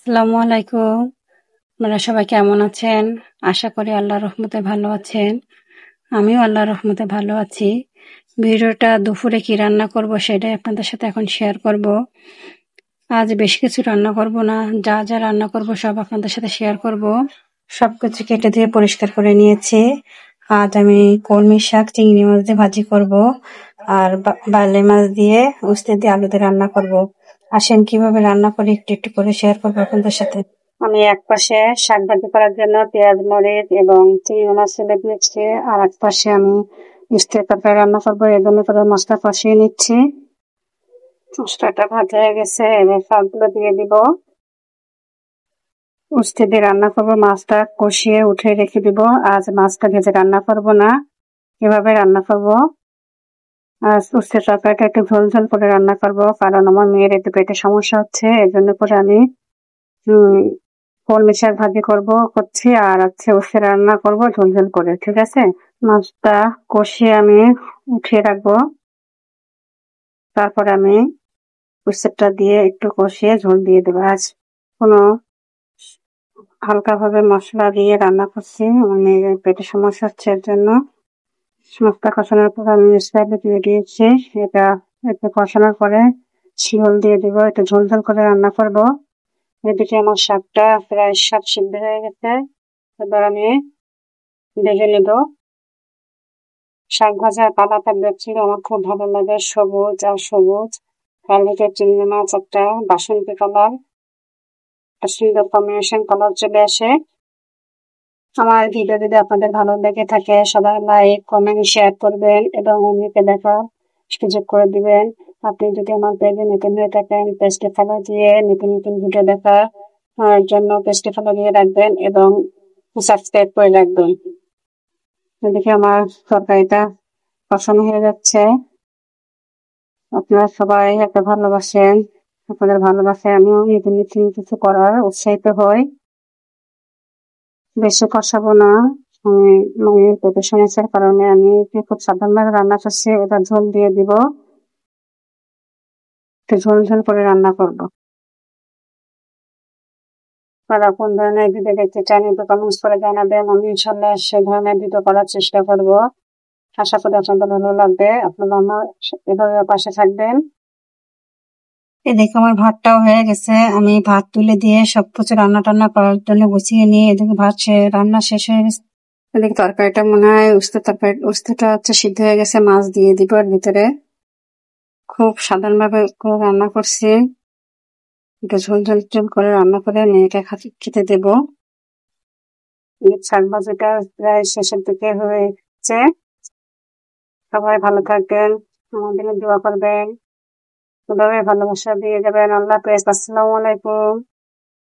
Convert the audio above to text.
আসসালামু আলাইকুম। আপনারা সবাই কেমন আছেন? আশা করি আল্লাহর রহমতে ভালো আছেন। আমিও আল্লাহর রহমতে ভালো আছি। ভিডিওটা দুপুরে কি রান্না করব সেটাই আপনাদের সাথে এখন শেয়ার করব। আজ বেশি কিছু রান্না করব না, যা যা রান্না করব সব আপনাদের সাথে শেয়ার করব। সবকিছু কেটে দিয়ে পরিষ্কার করে নিয়েছি। আজ আমি কলমি শাক চিংড়ি মাছ দিয়ে ভাজি করব, আর বার্লি মাছ দিয়ে উস্তে দিয়ে আলু দিয়ে রান্না করব। আসেন কিভাবে রান্না করি একটু একটু করে শেয়ার করবো আপনাদের সাথে। আমি এক পাশে শাক ভাজি করার জন্য পেঁয়াজ মরিচ এবং চিংড়ি মাছ ফেলে দিয়েছি, আর এক পাশে আমি উস্তের তরকারি রান্না করবো, এই জন্য করে মশলা কষিয়ে নিচ্ছি। মশলাটা ভাজা হয়ে গেছে, এবার শাকগুলো দিয়ে দিব। উস্তে দিয়ে রান্না করবো, মাছটা কষিয়ে উঠে রেখে দিব। আজ মাছটা ভেজে রান্না করব না, এভাবে রান্না করব। আর উস্তের তরকারিটা একটু ঝোল ঝোল করে রান্না করব, কারণ আমার মেয়ের একটু পেটে সমস্যা হচ্ছে, এর জন্য করে আমি কলমি শাক ভাজি করছি, আর উস্তে রান্না করব ঝোল ঝোল করে। ঠিক আছে, মাছটা কষিয়ে আমি উঠিয়ে রাখবো, তারপরে আমি উস্তেটা দিয়ে একটু কষিয়ে ঝোল দিয়ে দেবো। আজ কোনো হালকা ভাবে মশলা দিয়ে রান্না করছি, মানে পেটে সমস্যা হচ্ছে, এর জন্য। মশলা কষানোর পর আমি উস্তাটা দিয়ে দিয়েছি, এটা একটু কষানোর পরে ঝোল দিয়ে দিব, একটু ঝোল ঝোল করে রান্না করব। এদিকে আমার শাকটা প্রায় শাক সিদ্ধ হয়ে গেছে, এবার আমি ভেজে নেব। শাক ভাজার কালারটা দেখছিল আমার খুব ভালো লাগে, সবুজ আর সবুজ কালিতে চিংড়ি মাছ একটা বাসন্তী কালার, একটা সুন্দর কম্বিনেশন কালার চলে আসে। আমার ভিডিও যদি আপনাদের ভালো লেগে থাকে সবাই লাইক কমেন্ট শেয়ার করবেন এবং অন্যকে দেখার সুযোগ করে দিবেন। আপনি যদি আমার পেজে নতুন হয়ে থাকেন পেজটি ফলো দিয়ে নতুন নতুন ভিডিও দেখার জন্য পেজটি ফলো দিয়ে রাখবেন এবং সাবস্ক্রাইব করে রাখবেন। এদিকে আমার তরকারিটা কষানো হয়ে যাচ্ছে। আপনারা সবাই এত ভালোবাসেন, আপনাদের ভালোবাসায় আমিও নতুন নতুন কিছু করার উৎসাহিত হই। বেশি কষাবো না, মায়ের পেটের সমস্যার কারণে আমি খুব সাধারণভাবে রান্না করছি। এবার ঝোল দিয়ে দিব, একটু ঝোল ঝোল করে রান্না করবো। আপনারা কোন ধরনের ভিডিও দেখতে চান একটু কমেন্টস করে জানাবেন, আমি ইনশাল্লাহ সে ধরনের ভিডিও করার চেষ্টা করব। আশা করি আপনাদের ভালো লাগবে, আপনারা আমার এভাবে পাশে থাকবেন। এদিকে আমার ভাতটাও হয়ে গেছে, আমি ভাত তুলে দিয়ে সবকিছু রান্না টান্না করার জন্য গুছিয়ে নিয়ে এদিকে রান্না শেষ হয়ে গেছে। এদিকে তরকারিটা মনে হয় উস্তেটা সিদ্ধ হয়ে গেছে, মাছ দিয়ে দিব এর ভিতরে। খুব সাধারণভাবে রান্না করছি, একটু ঝোল ঝোল ঝোল করে রান্না করে মেয়েকে খেতে দেব। শাক ভাজিটা প্রায় শেষের দিকে হয়েছে। সবাই ভালো থাকবেন, আমাদের দোয়া করবেন, ভালোবাসা দিয়ে যাবেন। আল্লাহ হাফেজ, আসসালামু আলাইকুম।